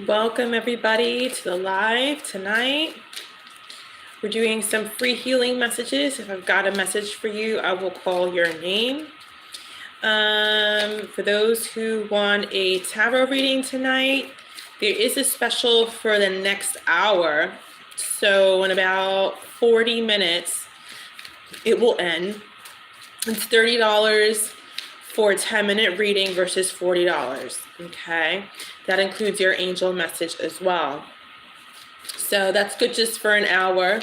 Welcome everybody to the live tonight. We're doing some free healing messages. If I've got a message for you, I will call your name. For those who want a tarot reading tonight, there is a special for the next hour. So in about 40 minutes, it will end. It's $30 for a 10-minute reading versus $40, okay? That includes your angel message as well. So that's good just for an hour.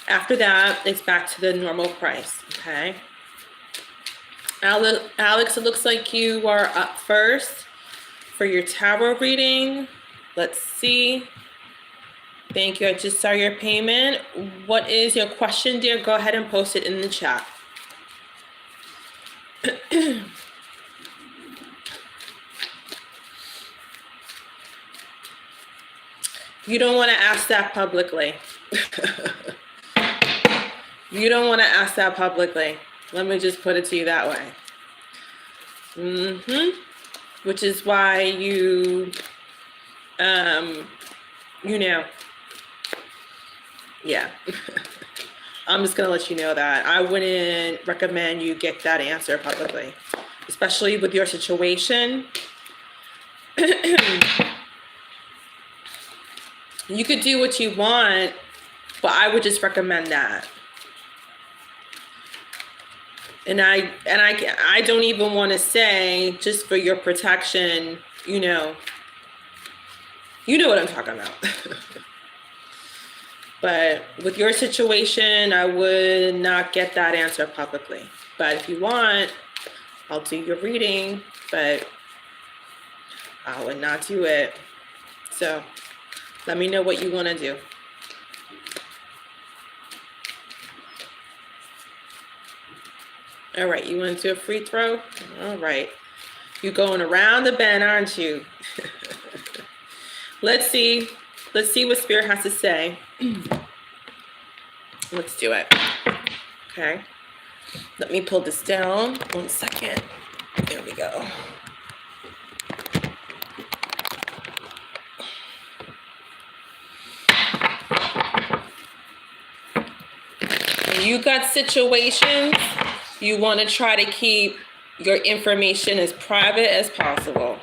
After that, it's back to the normal price, okay? Alex, it looks like you are up first for your tarot reading. Let's see. Thank you, I just saw your payment. What is your question, dear? Go ahead and post it in the chat. You don't want to ask that publicly. You don't want to ask that publicly. Let me just put it to you that way. Which is why you yeah. I'm just going to let you know that. I wouldn't recommend you get that answer publicly, especially with your situation. You could do what you want, but I would just recommend that. And I don't even want to say, just for your protection, you know what I'm talking about. But with your situation, I would not get that answer publicly. But if you want, I'll do your reading, but I would not do it. So let me know what you want to do. All right, you want to do a free throw? All right. You're going around the bend, aren't you? Let's see what Spirit has to say. Let's do it. Okay. Let me pull this down. 1 second. There we go. When you got situations, you want to try to keep your information as private as possible.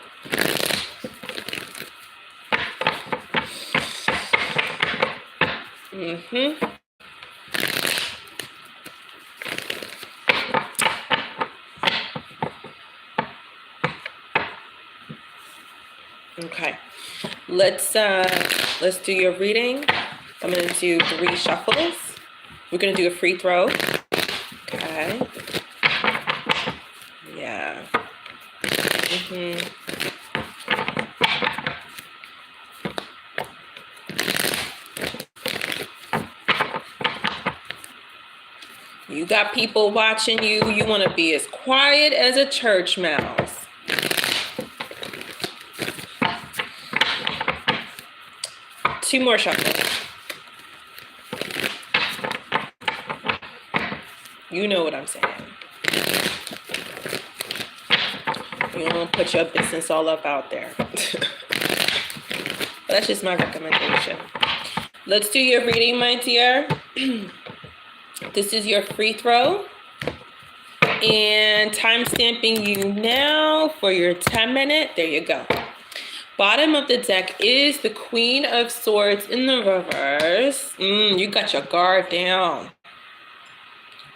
Okay, let's do your reading. I'm going to do 3 shuffles. We're going to do a free throw. Okay. Yeah. You got people watching you. You want to be as quiet as a church mouse. Two more shuffles. You know what I'm saying. You don't want to put your business all up out there. That's just my recommendation. Let's do your reading, my dear. This is your free throw. And time stamping you now for your 10-minute. There you go. Bottom of the deck is the Queen of Swords in the reverse. You got your guard down.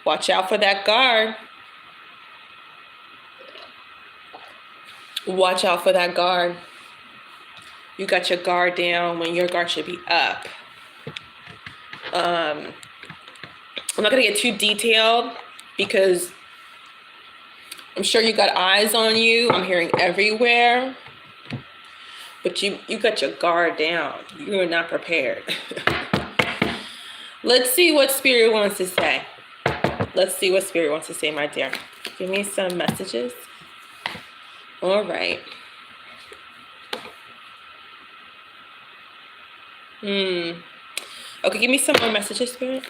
Watch out for that guard. Watch out for that guard. You got your guard down when your guard should be up. I'm not going to get too detailed because I'm sure you got eyes on you. I'm hearing everywhere. But you got your guard down. You are not prepared. Let's see what Spirit wants to say. Let's see what Spirit wants to say, my dear. Give me some messages. All right. Okay, give me some more messages, Spirit.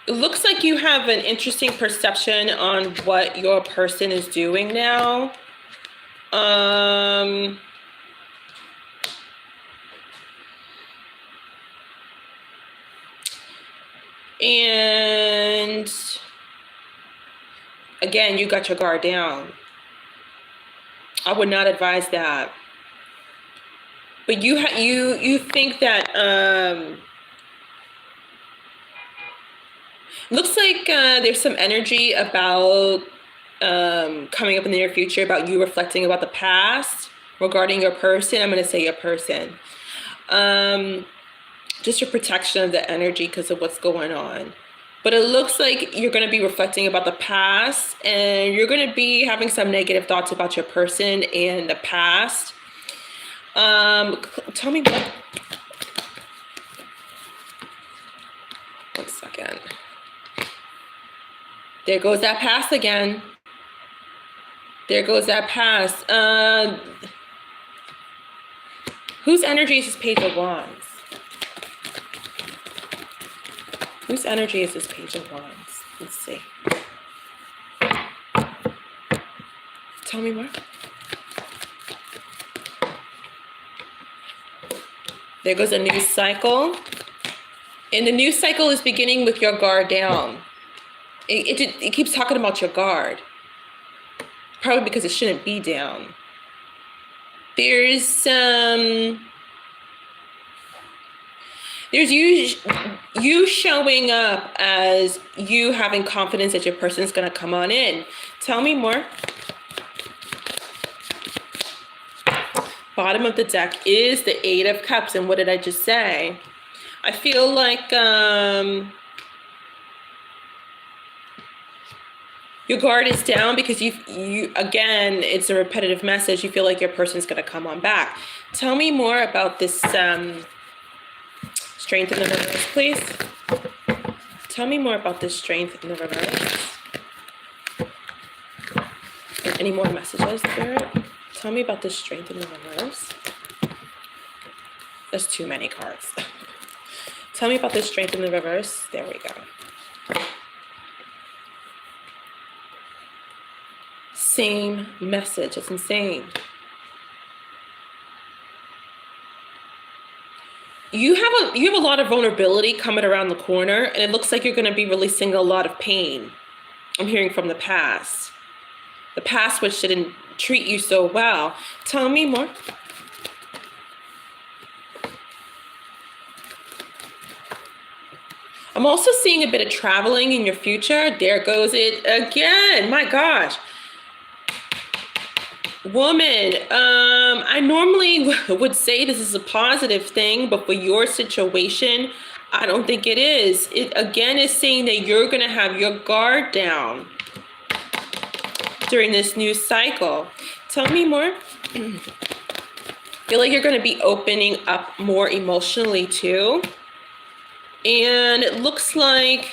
It looks like you have an interesting perception on what your person is doing now. And again, you got your guard down. I would not advise that. But you think that looks like there's some energy about coming up in the near future about you reflecting about the past regarding your person. I'm going to say your person. Just your protection of the energy because of what's going on. But it looks like you're going to be reflecting about the past, and you're going to be having some negative thoughts about your person and the past. Tell me what. One second. There goes that past again. There goes that past. Whose energy is this Page of Wands? Whose energy is this Page of Wands? Let's see. Tell me more. There goes a new cycle. And the new cycle is beginning with your guard down. It keeps talking about your guard. Probably because it shouldn't be down. There's you showing up as you having confidence that your person's going to come on in. Tell me more. Bottom of the deck is the Eight of Cups. And what did I just say? I feel like your guard is down because you again, it's a repetitive message. You feel like your person's going to come on back. Tell me more about this strength in the reverse, please. Tell me more about this strength in the reverse. Any more messages, Spirit? Tell me about this strength in the reverse. There's too many cards. Tell me about this strength in the reverse. There we go. Same message. It's insane. You have a lot of vulnerability coming around the corner, and it looks like you're going to be releasing a lot of pain. I'm hearing from the past. The past which didn't treat you so well. Tell me more. I'm also seeing a bit of traveling in your future. There goes it again. My gosh. Woman, I normally would say this is a positive thing, but for your situation, I don't think it is. It again is saying that you're going to have your guard down during this new cycle. Tell me more. Feel like you're going to be opening up more emotionally too. And it looks like,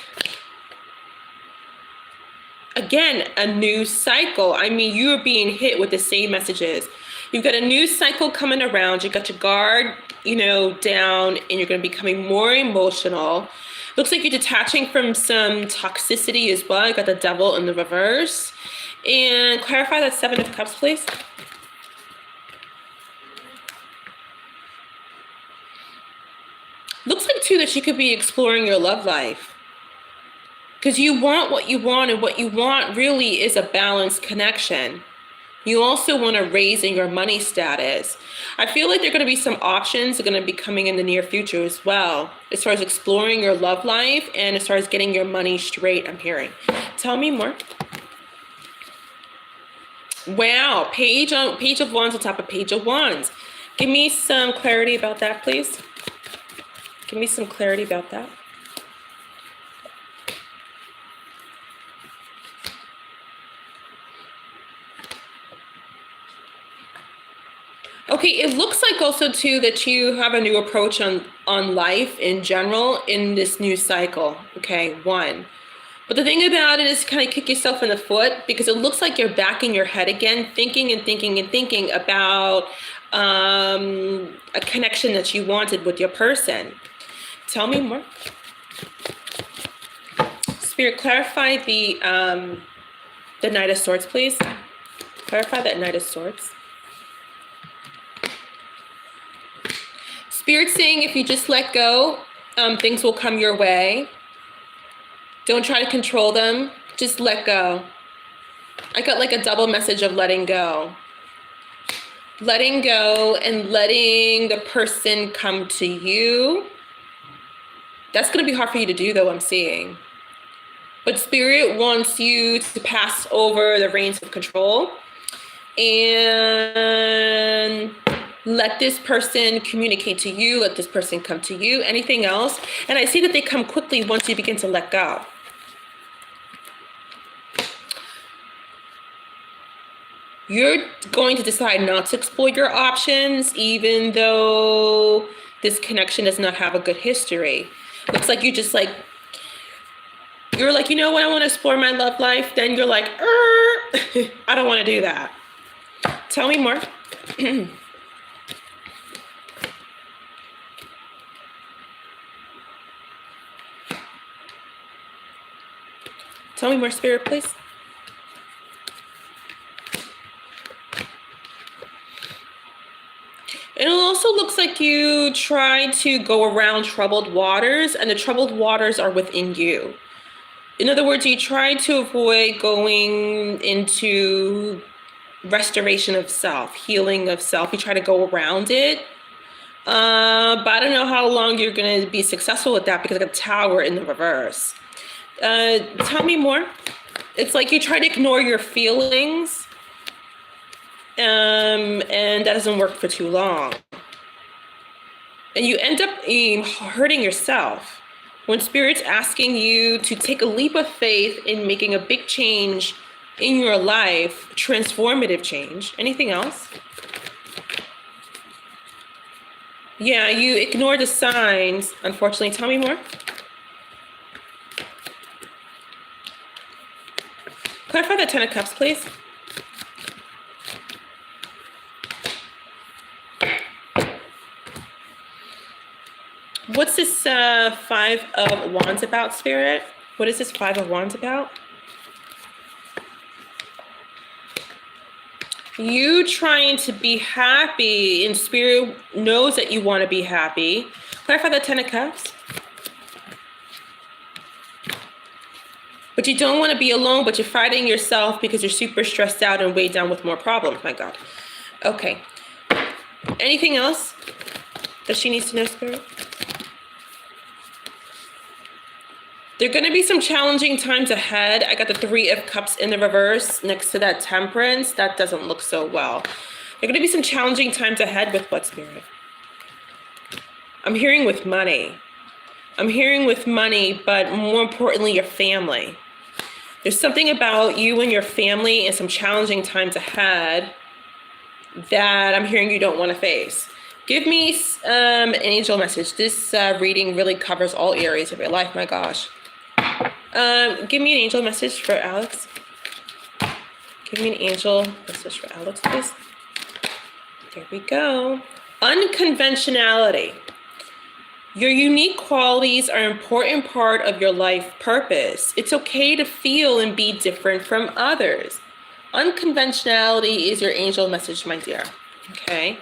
again, a new cycle. I mean, you're being hit with the same messages. You've got a new cycle coming around. You got your guard, down, and you're going to be becoming more emotional. Looks like you're detaching from some toxicity as well. You got the Devil in the reverse. And clarify that Seven of Cups, please. Looks like, too, that you could be exploring your love life. Because you want what you want, and what you want really is a balanced connection. You also want to raise in your money status. I feel like there are going to be some options that are going to be coming in the near future as well, as far as exploring your love life and as far as getting your money straight, I'm hearing. Tell me more. Wow, Page of Wands on top of Page of Wands. Give me some clarity about that, please. Give me some clarity about that. Okay, it looks like also too that you have a new approach on life in general in this new cycle. Okay, one. But the thing about it is kind of kick yourself in the foot because it looks like you're back in your head again, thinking and thinking and thinking about a connection that you wanted with your person. Tell me more. Spirit, clarify the Knight of Swords, please. Clarify that Knight of Swords. Spirit's saying if you just let go, things will come your way. Don't try to control them. Just let go. I got like a double message of letting go. Letting go and letting the person come to you. That's going to be hard for you to do, though, I'm seeing. But Spirit wants you to pass over the reins of control and let this person communicate to you, let this person come to you, anything else. And I see that they come quickly once you begin to let go. You're going to decide not to explore your options, even though this connection does not have a good history. Looks like you just like, you're like, you know what, I want to explore my love life. Then you're like, I don't want to do that. Tell me more. Tell me more, Spirit, please. It also looks like you try to go around troubled waters, and the troubled waters are within you. In other words, you try to avoid going into restoration of self, healing of self. You try to go around it. But I don't know how long you're going to be successful with that because I got a tower in the reverse. Tell me more. It's like you try to ignore your feelings. And that doesn't work for too long. And you end up hurting yourself. When Spirit's asking you to take a leap of faith in making a big change in your life, transformative change. Anything else? Yeah, you ignore the signs, unfortunately. Tell me more. Clarify the Ten of Cups, please. What's this Five of Wands about, Spirit? What is this Five of Wands about? You trying to be happy, and Spirit knows that you want to be happy. Clarify the Ten of Cups. But you don't want to be alone, but you're fighting yourself because you're super stressed out and weighed down with more problems. My God. Okay. Anything else that she needs to know, Spirit? There are going to be some challenging times ahead. I got the Three of Cups in the reverse next to that Temperance. That doesn't look so well. There are going to be some challenging times ahead with what, Spirit? I'm hearing with money. I'm hearing with money, but more importantly, your family. There's something about you and your family and some challenging times ahead that I'm hearing you don't want to face. Give me an angel message. This reading really covers all areas of your life. My gosh. Give me an angel message for Alex. Give me an angel message for Alex, please. There we go. Unconventionality. Your unique qualities are an important part of your life purpose. It's okay to feel and be different from others. Unconventionality is your angel message, my dear. Okay.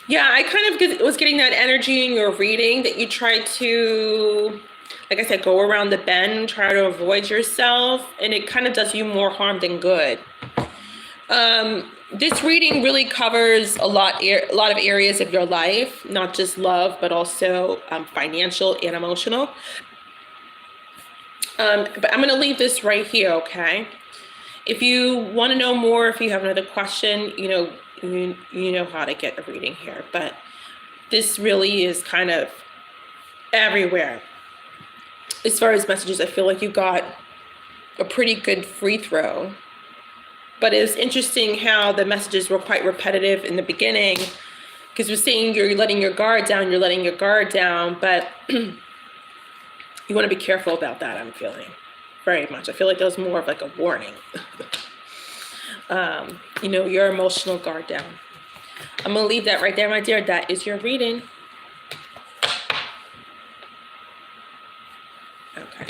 Yeah, I kind of was getting that energy in your reading that you tried to, like I said, go around the bend, try to avoid yourself, and it kind of does you more harm than good. This reading really covers a lot of areas of your life, not just love, but also financial and emotional. But I'm going to leave this right here, okay? If you want to know more, if you have another question, you know how to get a reading here. But this really is kind of everywhere. As far as messages, I feel like you got a pretty good free throw. But it was interesting how the messages were quite repetitive in the beginning, because we're saying you're letting your guard down, but you want to be careful about that, I'm feeling, very much. I feel like that was more of like a warning. Your emotional guard down. I'm going to leave that right there, my dear. That is your reading. Okay.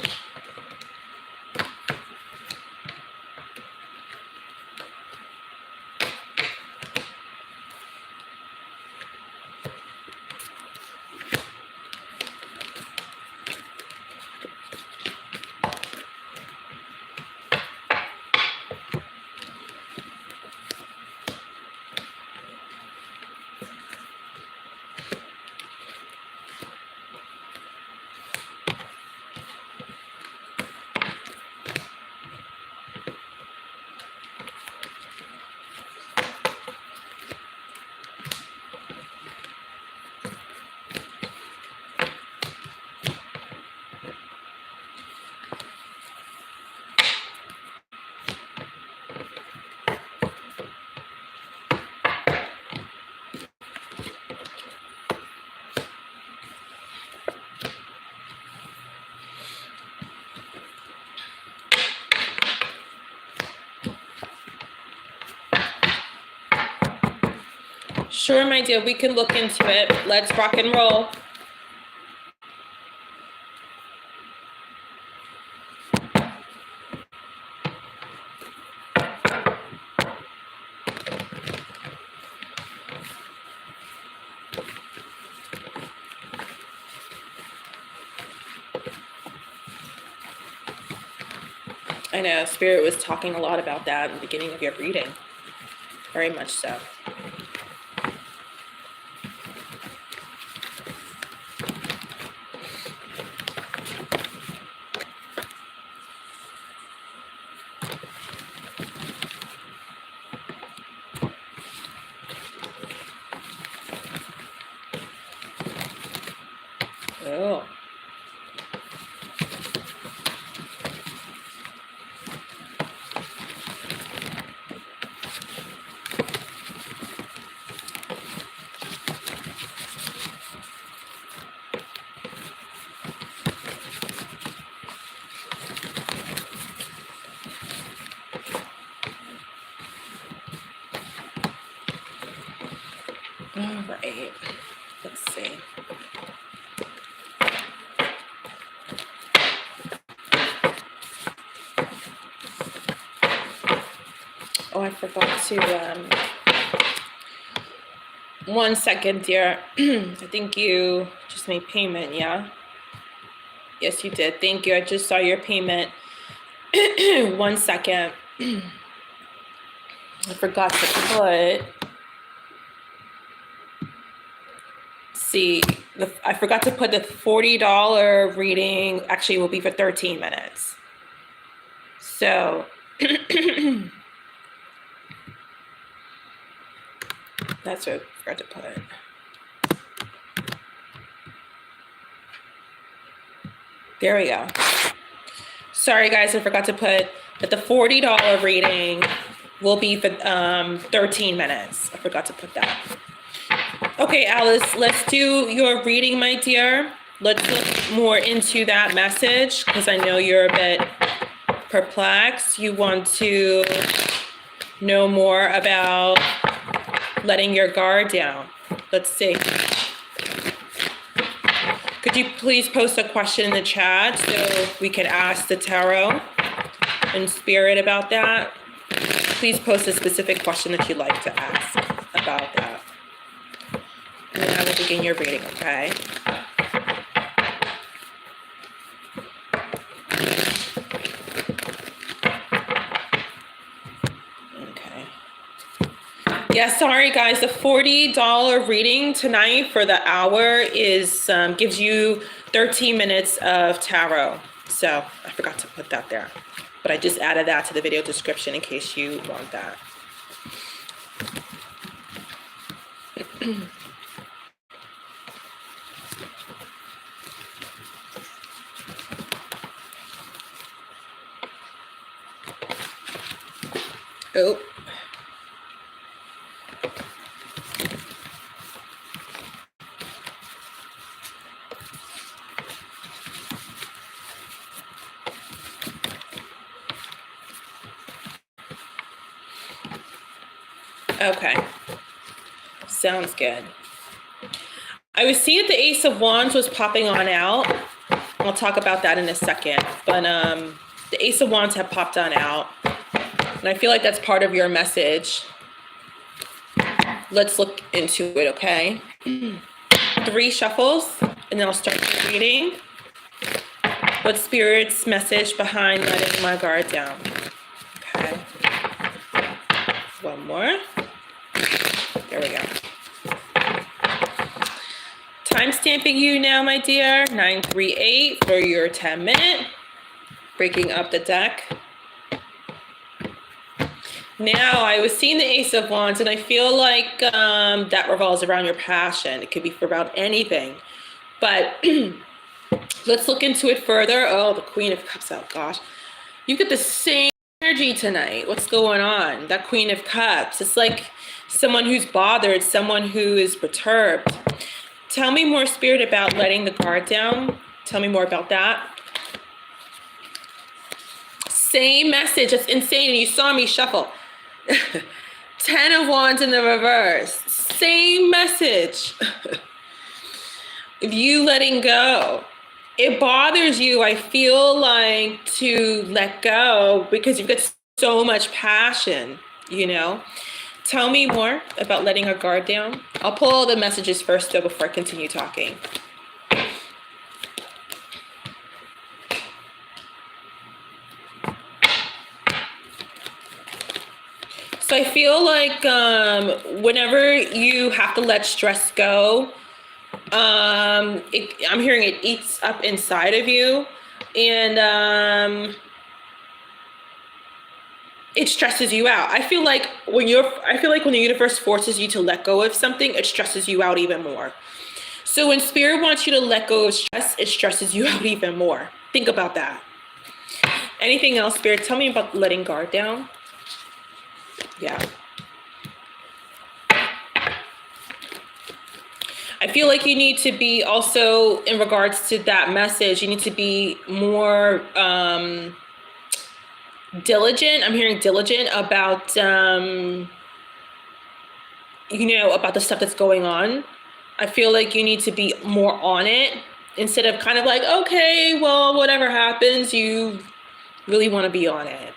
Sure, my dear, we can look into it. Let's rock and roll. I know, Spirit was talking a lot about that in the beginning of your reading. Very much so. Oh. All right, let's see. Oh, I forgot to, 1 second, dear. I think you just made payment, yeah? Yes, you did. Thank you. I just saw your payment. 1 second. I forgot to put, I forgot to put the $40 reading actually will be for 13 minutes. So that's what I forgot to put. There we go. Sorry guys, I forgot to put that the $40 reading will be for 13 minutes. I forgot to put that. Okay, Alice, let's do your reading, my dear. Let's look more into that message because I know you're a bit perplexed. You want to know more about letting your guard down. Let's see. Could you please post a question in the chat so we can ask the tarot and spirit about that? Please post a specific question that you'd like to ask about that. And then I will begin your reading, okay? Okay. Yeah, sorry guys, the $40 reading tonight for the hour is gives you 13 minutes of tarot. So I forgot to put that there, but I just added that to the video description in case you want that. Oh. Okay. Sounds good. I was seeing that the Ace of Wands was popping on out. I'll talk about that in a second. But the Ace of Wands have popped on out. And I feel like that's part of your message. Let's look into it, okay? 3 shuffles, and then I'll start the reading. What's Spirit's message behind letting my guard down? Okay. 1 more. There we go. Time stamping you now, my dear. 938 for your 10-minute. Breaking up the deck. Now, I was seeing the Ace of Wands, and I feel like that revolves around your passion. It could be for about anything. But let's look into it further. Oh, the Queen of Cups. Oh, gosh. You get the same energy tonight. What's going on? That Queen of Cups. It's like someone who's bothered, someone who is perturbed. Tell me more, Spirit, about letting the guard down. Tell me more about that. Same message. It's insane. And you saw me shuffle. 10 of Wands in the reverse. Same message. You letting go. It bothers you, I feel like, to let go because you've got so much passion, you know? Tell me more about letting our guard down. I'll pull all the messages first, though, before I continue talking. So I feel like whenever you have to let stress go, I'm hearing it eats up inside of you, and it stresses you out. I feel like when the universe forces you to let go of something, it stresses you out even more. So when spirit wants you to let go of stress, it stresses you out even more. Think about that. Anything else, spirit? Tell me about letting guard down. Yeah. I feel like you need to be also, in regards to that message, you need to be more diligent. I'm hearing diligent about, about the stuff that's going on. I feel like you need to be more on it instead of kind of like, okay, well, whatever happens, you really want to be on it.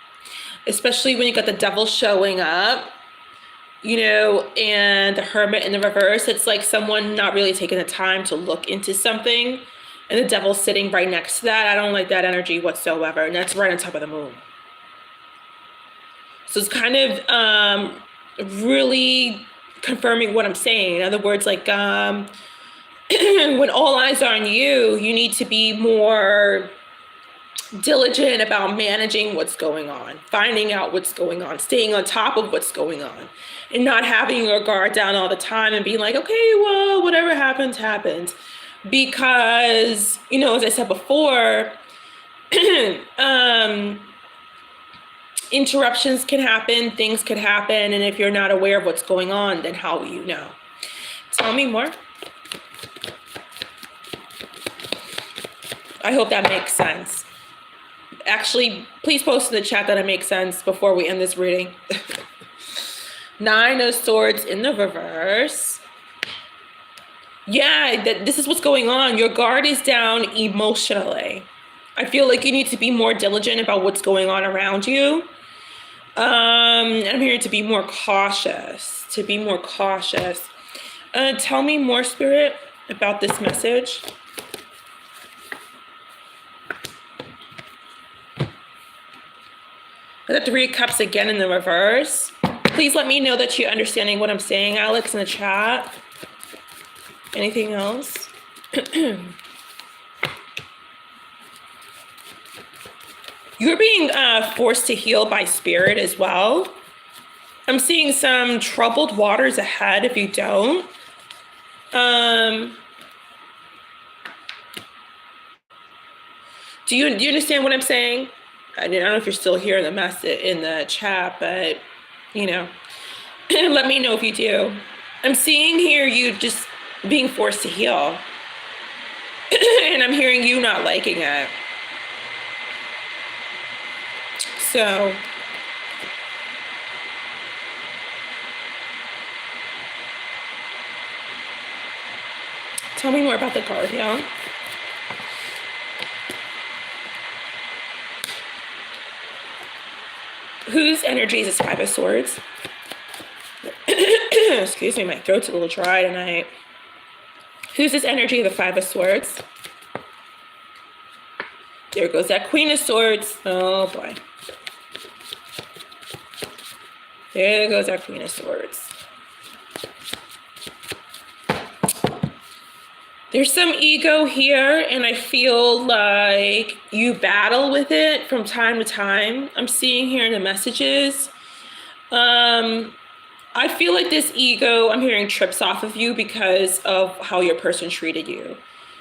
Especially when you got the devil showing up, and the hermit in the reverse. It's like someone not really taking the time to look into something, and the devil's sitting right next to that. I don't like that energy whatsoever, and that's right on top of the moon. So it's kind of really confirming what I'm saying. In other words, like when all eyes are on you, you need to be more diligent about managing what's going on, finding out what's going on, staying on top of what's going on, and not having your guard down all the time and being like, okay, well, whatever happens, happens. Because, as I said before, interruptions can happen, things could happen, and if you're not aware of what's going on, then how will you know? Tell me more. I hope that makes sense. Actually, please post in the chat that it makes sense before we end this reading. 9 of Swords in the reverse. Yeah, this is what's going on. Your guard is down emotionally. I feel like you need to be more diligent about what's going on around you. I'm here to be more cautious. Tell me more, Spirit, about this message. The 3 of Cups again in the reverse. Please let me know that you're understanding what I'm saying, Alex, in the chat. Anything else? You're being forced to heal by spirit as well. I'm seeing some troubled waters ahead if you don't. Do you understand what I'm saying? I don't know if you're still here in the chat, but let me know if you do. I'm seeing here you just being forced to heal, and I'm hearing you not liking it. So tell me more about the card, yeah? Whose energy is this 5 of Swords? Excuse me, my throat's a little dry tonight. Who's this energy of the 5 of Swords? There goes that Queen of Swords. Oh boy. There goes our Queen of Swords. There's some ego here, and I feel like you battle with it from time to time. I'm seeing here in the messages. I feel like this ego, I'm hearing, trips off of you because of how your person treated you.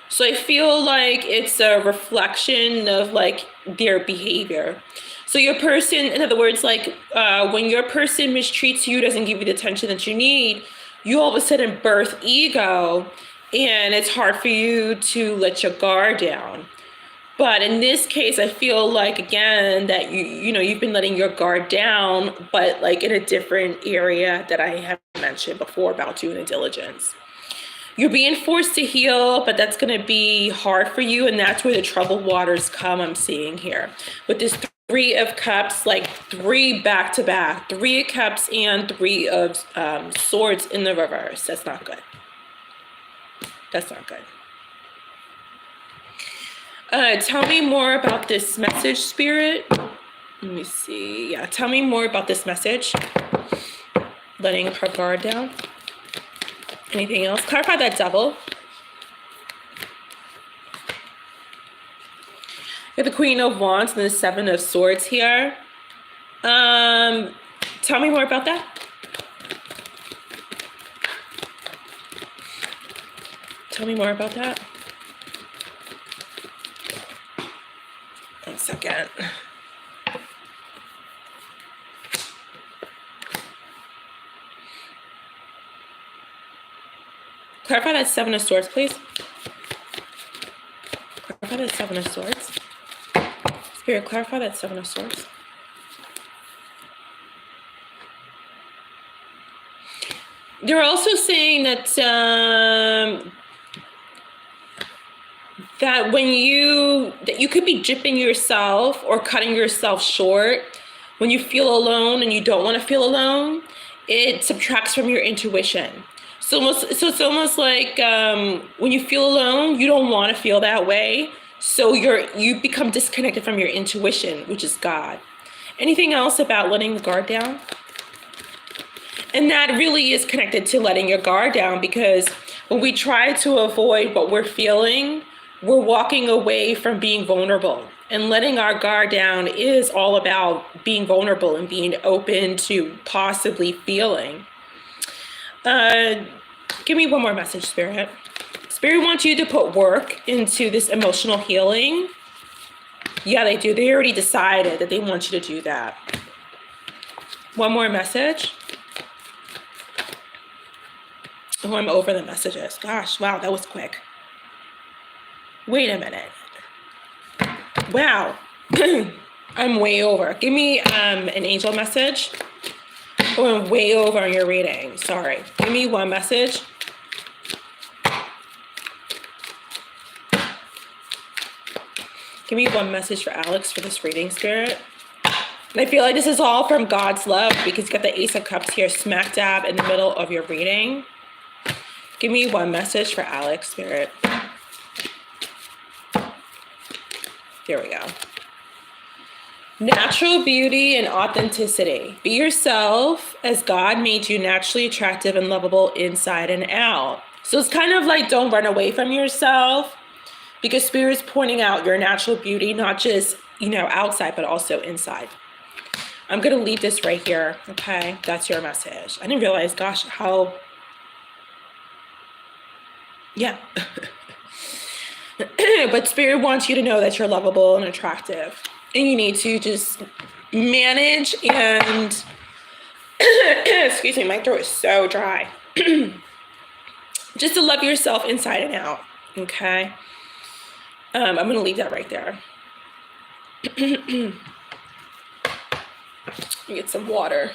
So I feel like it's a reflection of like their behavior. So your person, in other words, like when your person mistreats you, doesn't give you the attention that you need, you all of a sudden birth ego, and it's hard for you to let your guard down. But in this case, I feel like, again, that you've been letting your guard down, but like in a different area that I have mentioned. mentioned before about doing the diligence. You're being forced to heal, but that's going to be hard for you, and that's where the troubled waters come, I'm seeing here. With this Three of Cups, like 3 back to back, 3 of Cups and 3 of Swords in the reverse. That's not good. That's not good. Tell me more about this message, Spirit. Let me see. Yeah, tell me more about this message. Letting her guard down. Anything else? Clarify that Devil. We have the Queen of Wands and the 7 of Swords here. Tell me more about that. Tell me more about that. 1 second. Clarify that 7 of Swords, please. Clarify that 7 of Swords. Spirit, clarify that 7 of Swords. They're also saying that that when you could be gypping yourself or cutting yourself short when you feel alone and you don't want to feel alone. It subtracts from your intuition. So it's almost like when you feel alone, you don't want to feel that way. So you become disconnected from your intuition, which is God. Anything else about letting the guard down? And that really is connected to letting your guard down, because when we try to avoid what we're feeling, we're walking away from being vulnerable. And letting our guard down is all about being vulnerable and being open to possibly feeling. Give me one more message, Spirit. Spirit wants you to put work into this emotional healing. Yeah, they do. They already decided that they want you to do that. One more message. Oh, I'm over the messages. Gosh, wow, that was quick. Wait a minute. Wow, I'm way over. Give me an angel message. Oh, I'm way over on your reading. Sorry. Give me one message. Give me one message for Alex for this reading, Spirit. And I feel like this is all from God's love, because you got the Ace of Cups here smack dab in the middle of your reading. Give me one message for Alex, Spirit. There we go. Natural beauty and authenticity. Be yourself as God made you naturally attractive and lovable inside and out. So it's kind of like, don't run away from yourself, because Spirit's pointing out your natural beauty, not just, outside, but also inside. I'm going to leave this right here. Okay. That's your message. I didn't realize, gosh, how, yeah. But Spirit wants you to know that you're lovable and attractive. And you need to just manage and, excuse me, my throat is so dry. Just to love yourself inside and out, okay? I'm going to leave that right there. Get some water.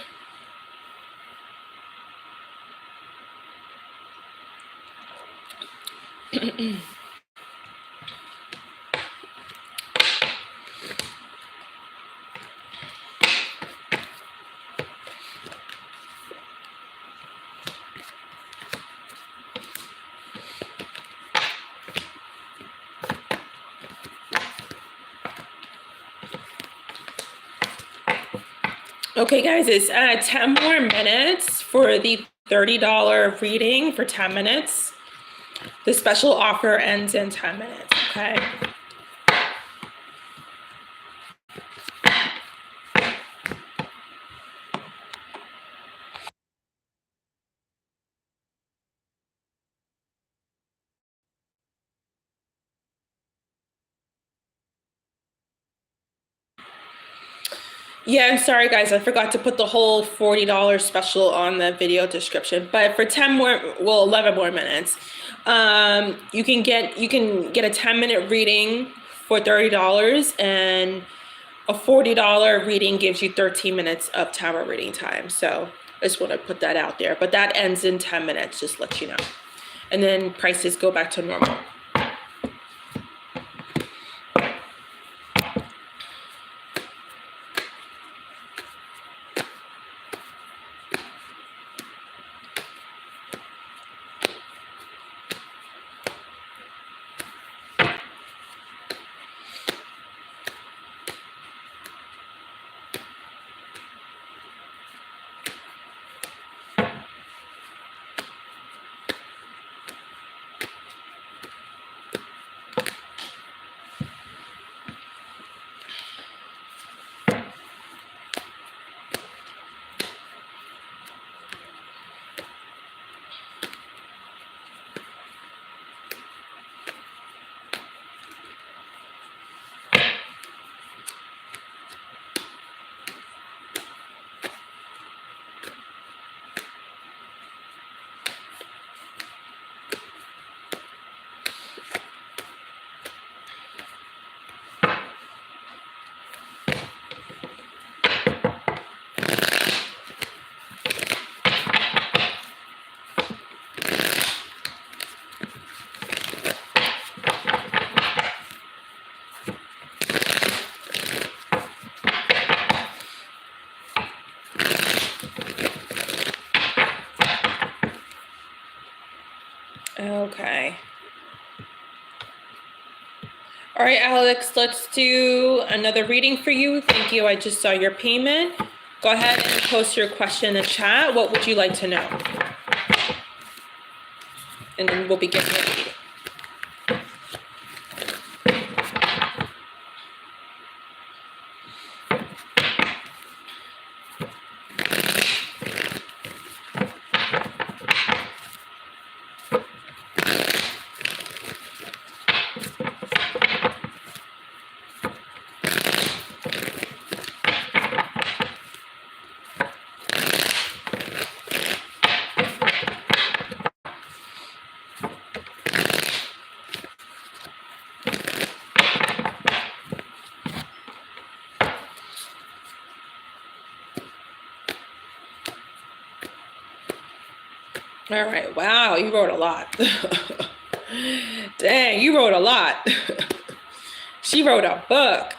Okay, guys, it's 10 more minutes for the $30 reading for 10 minutes. The special offer ends in 10 minutes, okay? Yeah, I'm sorry, guys. I forgot to put the whole $40 special on the video description. But for 11 more minutes, you can get a 10-minute reading for $30, and a $40 reading gives you 13 minutes of tarot reading time. So I just want to put that out there. But that ends in 10 minutes, just let you know. And then prices go back to normal. Okay. All right, Alex, let's do another reading for you. Thank you. I just saw your payment. Go ahead and post your question in the chat. What would you like to know? And then we'll begin the reading. All right. Wow, you wrote a lot. Dang, you wrote a lot. She wrote a book.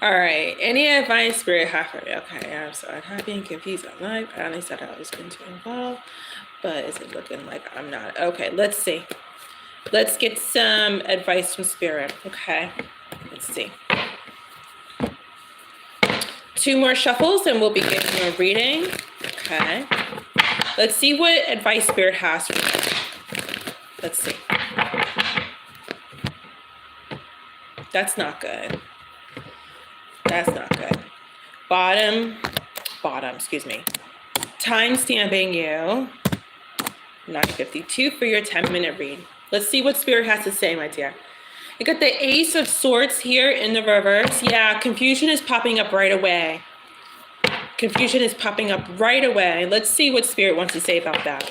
All right. Any advice Spirit have for me? Okay, I'm so unhappy and confused on life. I only said I was going to involve, but is it looking like I'm not? Okay, let's see. Let's get some advice from Spirit. Okay, let's see. 2 more shuffles and we'll begin your reading. Okay. Let's see what advice Spirit has for you. Let's see. That's not good. That's not good. Bottom, excuse me. Time stamping you. 9:52 for your 10-minute read. Let's see what Spirit has to say, my dear. You got the Ace of Swords here in the reverse. Yeah, confusion is popping up right away. Confusion is popping up right away. Let's see what Spirit wants to say about that.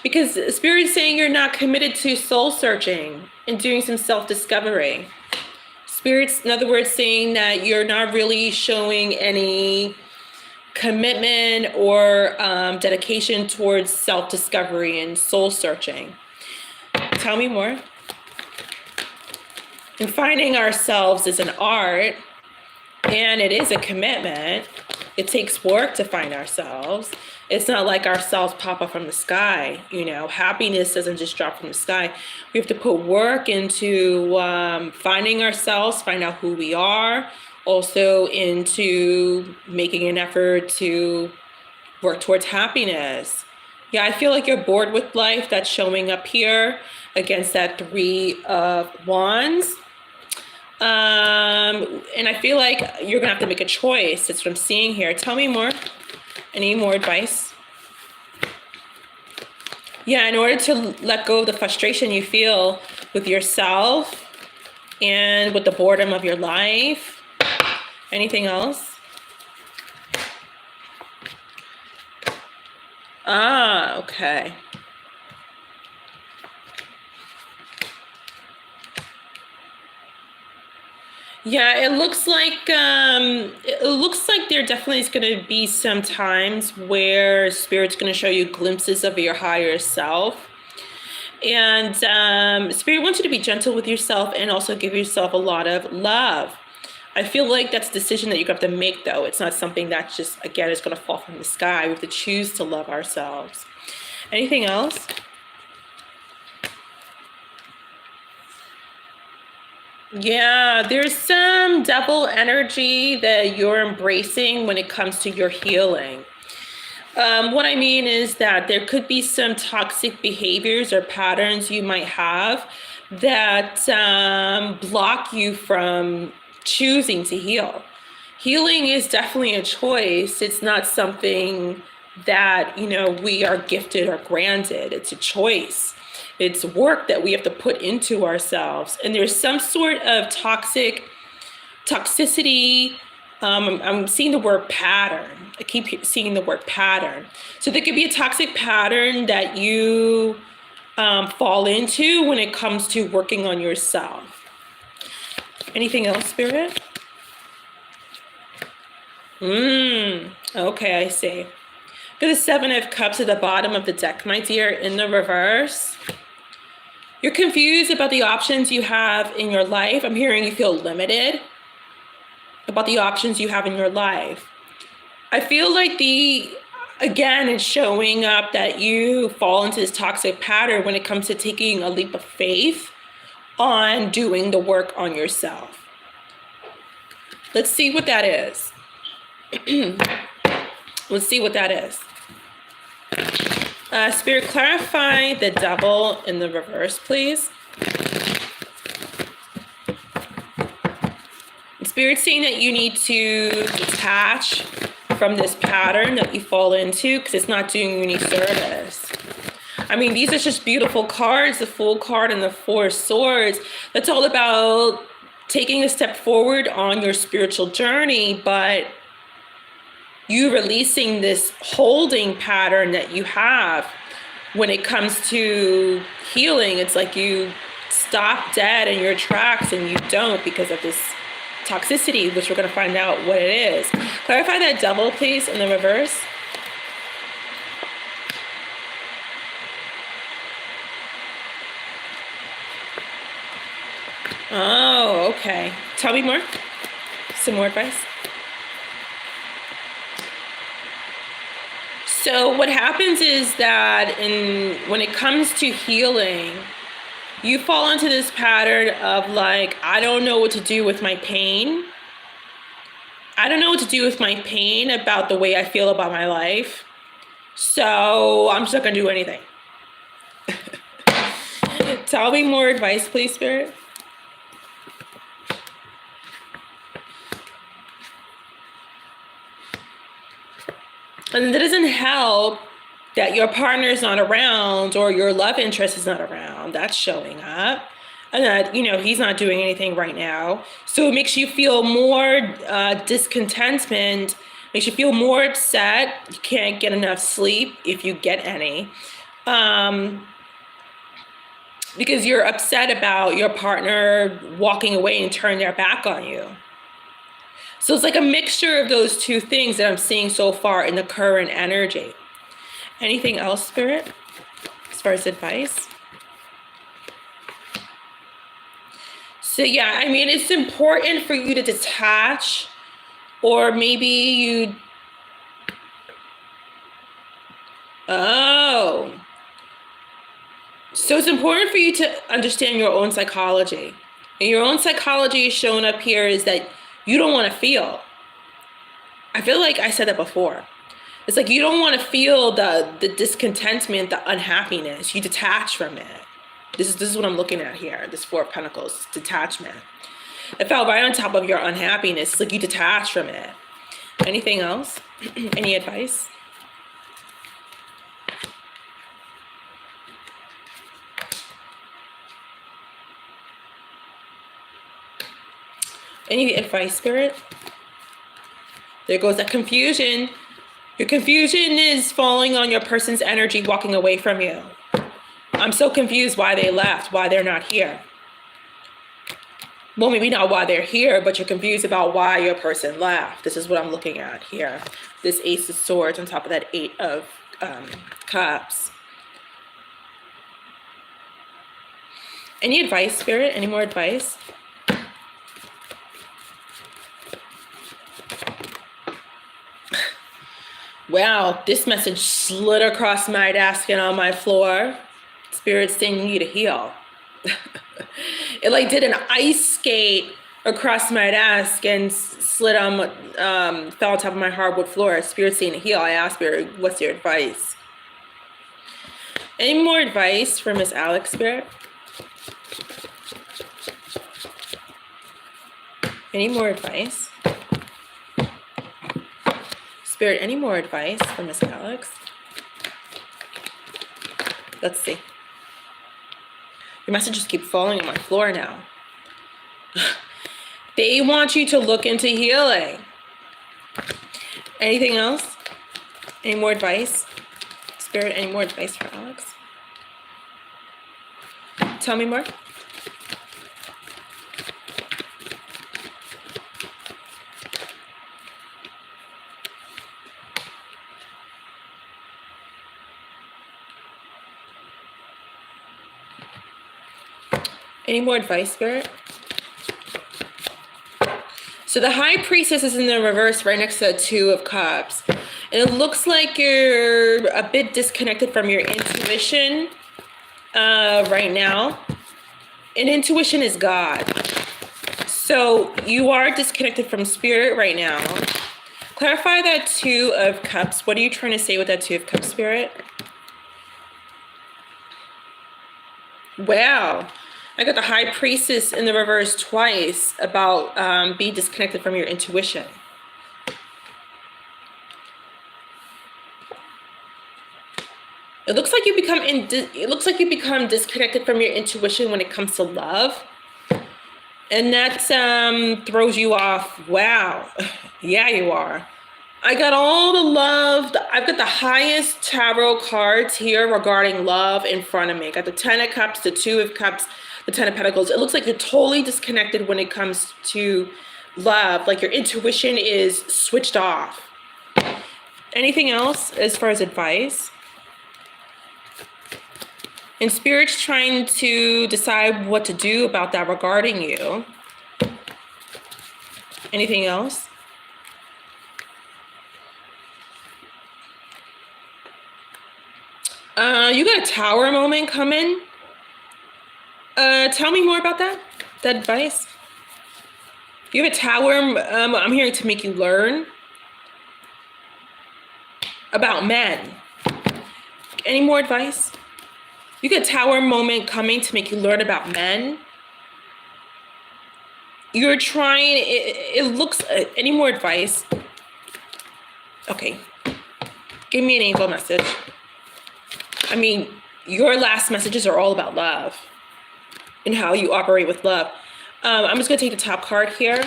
Because Spirit's saying you're not committed to soul searching and doing some self-discovery. Spirit's, in other words, saying that you're not really showing any commitment or dedication towards self-discovery and soul searching. Tell me more. And finding ourselves is an art, and it is a commitment. It takes work to find ourselves. It's not like ourselves pop up from the sky. You know, happiness doesn't just drop from the sky. We have to put work into finding ourselves, find out who we are, also into making an effort to work towards happiness. Yeah, I feel like you're bored with life. That's showing up here against that 3 of Wands. And I feel like you're gonna have to make a choice. That's what I'm seeing here. Tell me more. Any more advice? Yeah, in order to let go of the frustration you feel with yourself and with the boredom of your life. Anything else? Ah, okay. Yeah, it looks like there definitely is going to be some times where Spirit's going to show you glimpses of your higher self. And Spirit wants you to be gentle with yourself and also give yourself a lot of love. I feel like that's a decision that you have to make, though. It's not something that just, again, is going to fall from the sky. We have to choose to love ourselves. Anything else? Yeah, there's some devil energy that you're embracing when it comes to your healing. What I mean is that there could be some toxic behaviors or patterns you might have that block you from choosing to heal. Healing is definitely a choice. It's not something that, we are gifted or granted. It's a choice. It's work that we have to put into ourselves. And there's some sort of toxicity. I'm seeing the word pattern. I keep seeing the word pattern. So there could be a toxic pattern that you fall into when it comes to working on yourself. Anything else, Spirit? Okay, I see. Got the Seven of Cups at the bottom of the deck, my dear, in the reverse. You're confused about the options you have in your life. I'm hearing you feel limited about the options you have in your life. I feel like again, it's showing up that you fall into this toxic pattern when it comes to taking a leap of faith on doing the work on yourself. Let's see what that is. Let's see what that is. Spirit, clarify the devil in the reverse, please. Spirit's saying that you need to detach from this pattern that you fall into because it's not doing you any service. I mean, these are just beautiful cards, the Fool card and the Four of Swords. That's all about taking a step forward on your spiritual journey, but you releasing this holding pattern that you have when it comes to healing. It's like you stop dead in your tracks and you don't because of this toxicity, which we're going to find out what it is. Clarify that devil, please, in the reverse. Oh, okay. Tell me more. Some more advice. So what happens is that when it comes to healing, you fall into this pattern of like, I don't know what to do with my pain. I don't know what to do with my pain about the way I feel about my life. So I'm just not gonna do anything. Tell me more advice, please, Spirit. And it doesn't help that your partner is not around or your love interest is not around. That's showing up. And that, he's not doing anything right now. So it makes you feel more discontentment, makes you feel more upset. You can't get enough sleep if you get any. Because you're upset about your partner walking away and turning their back on you. So it's like a mixture of those two things that I'm seeing so far in the current energy. Anything else, Spirit, as far as advice? So yeah, I mean, it's important for you to detach, or maybe you, so it's important for you to understand your own psychology. And your own psychology is shown up here is that you don't want to feel. I feel like I said that before. It's like you don't want to feel the discontentment, the unhappiness. You detach from it. This is what I'm looking at here, this Four of Pentacles, detachment. It fell right on top of your unhappiness. It's like you detach from it. Anything else? Any advice? Any advice, Spirit? There goes that confusion. Your confusion is falling on your person's energy walking away from you. I'm so confused why they left, why they're not here. Well, maybe not why they're here, but you're confused about why your person left. This is what I'm looking at here. This Ace of Swords on top of that Eight of Cups. Any advice, Spirit? Any more advice? Wow, this message slid across my desk and on my floor. Spirit's saying you need to heal. It like did an ice skate across my desk and slid on, fell on top of my hardwood floor. Spirit's saying to heal. I asked Spirit, what's your advice? Any more advice for Miss Alex, Spirit? Any more advice? Spirit, any more advice for Miss Alex? Let's see. Your messages keep falling on my floor now. They want you to look into healing. Anything else? Any more advice? Spirit, any more advice for Alex? Tell me more. Any more advice, Spirit? So the High Priestess is in the reverse right next to the Two of Cups. And it looks like you're a bit disconnected from your intuition right now. And intuition is God. So you are disconnected from Spirit right now. Clarify that Two of Cups. What are you trying to say with that Two of Cups, Spirit? Wow. I got the High Priestess in the reverse twice about being disconnected from your intuition. It looks like you become disconnected from your intuition when it comes to love, and that throws you off. Wow, yeah, you are. I got all the love. I've got the highest tarot cards here regarding love in front of me. I got the Ten of Cups, the Two of Cups, the Ten of Pentacles. It looks like you're totally disconnected when it comes to love. Like your intuition is switched off. Anything else as far as advice? And Spirit's trying to decide what to do about that regarding you. Anything else? You got a Tower moment coming. Tell me more about that advice. You have a Tower, I'm hearing to make you learn about men. Any more advice? You get a Tower moment coming to make you learn about men. You're trying, it looks, any more advice? Okay, give me an angel message. I mean, your last messages are all about love and how you operate with love. I'm just gonna take the top card here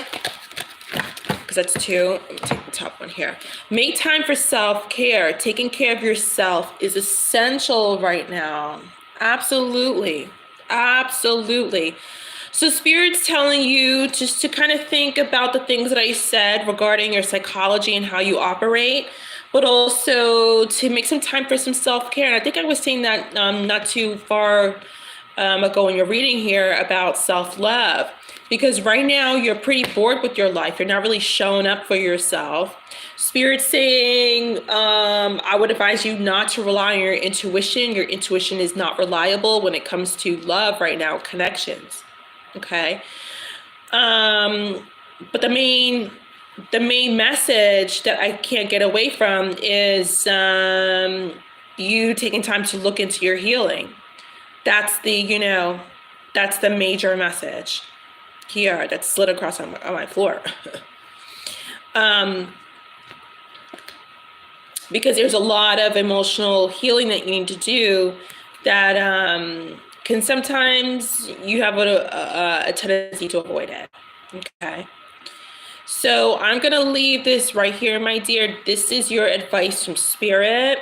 because that's two. I'm gonna take the top one here. Make time for self-care. Taking care of yourself is essential right now. Absolutely, absolutely. So Spirit's telling you just to kind of think about the things that I said regarding your psychology and how you operate, but also to make some time for some self-care. And I think I was saying that not too far ago in your reading here about self-love, because right now you're pretty bored with your life. You're not really showing up for yourself. Spirit's saying, I would advise you not to rely on your intuition. Your intuition is not reliable when it comes to love right now, connections. Okay. But the main message that I can't get away from is you taking time to look into your healing. That's the, that's the major message here that slid across on my floor. Because there's a lot of emotional healing that you need to do that can sometimes you have a tendency to avoid it. Okay. So I'm going to leave this right here, my dear. This is your advice from Spirit.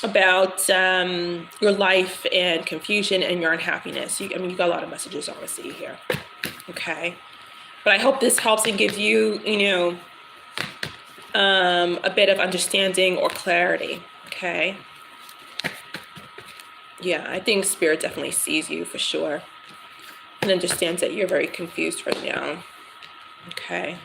about your life and confusion and your unhappiness. I mean, you got a lot of messages obviously here. Okay. But I hope this helps and gives you, a bit of understanding or clarity. Okay. Yeah, I think Spirit definitely sees you for sure and understands that you're very confused right now. Okay.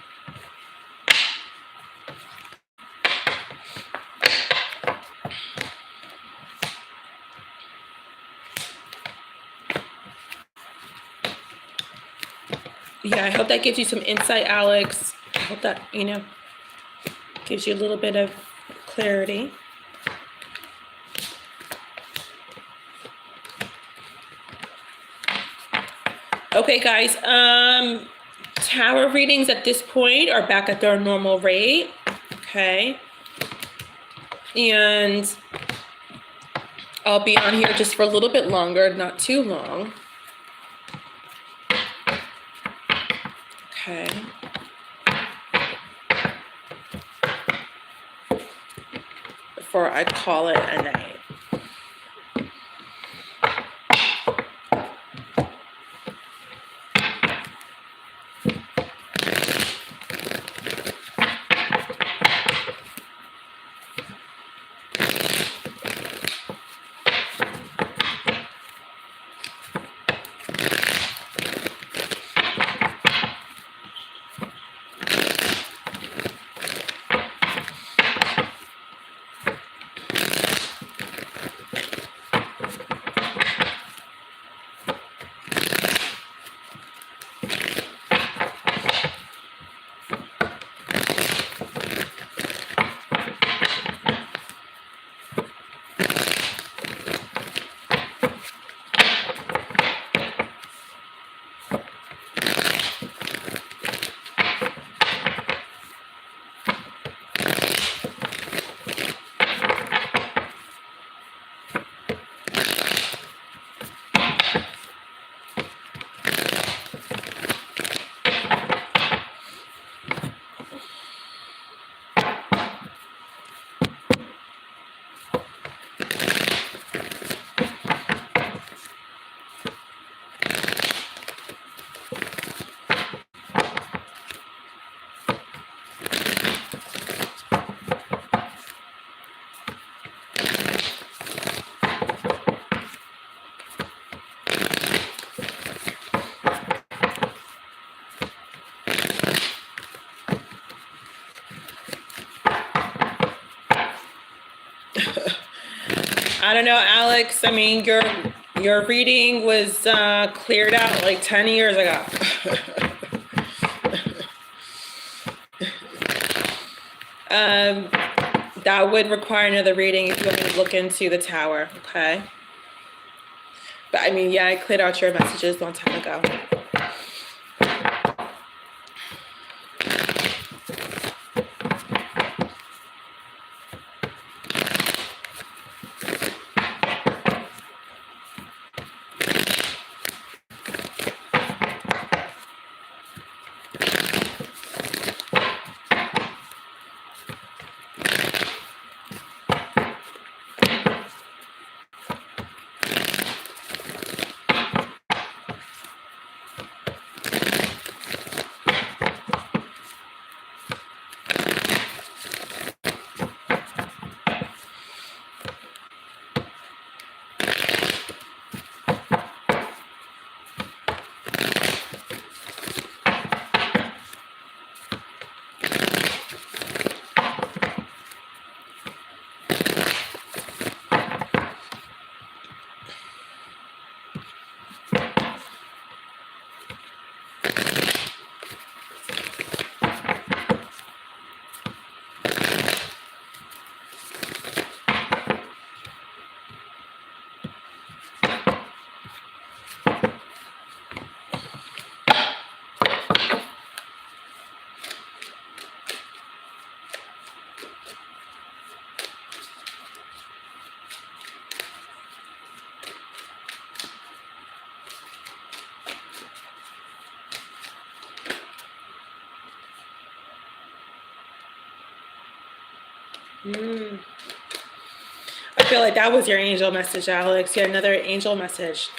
Yeah, I hope that gives you some insight, Alex. I hope that, gives you a little bit of clarity. Okay, guys, tarot readings at this point are back at their normal rate. Okay. And I'll be on here just for a little bit longer, not too long. Okay. Before I call it a night. I don't know, Alex. I mean, your reading was cleared out like 10 years ago. That would require another reading if you want me to look into the tower, okay? But I mean, yeah, I cleared out your messages a long time ago. feel like that was your angel message, Alex. You had another angel message.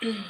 Okay.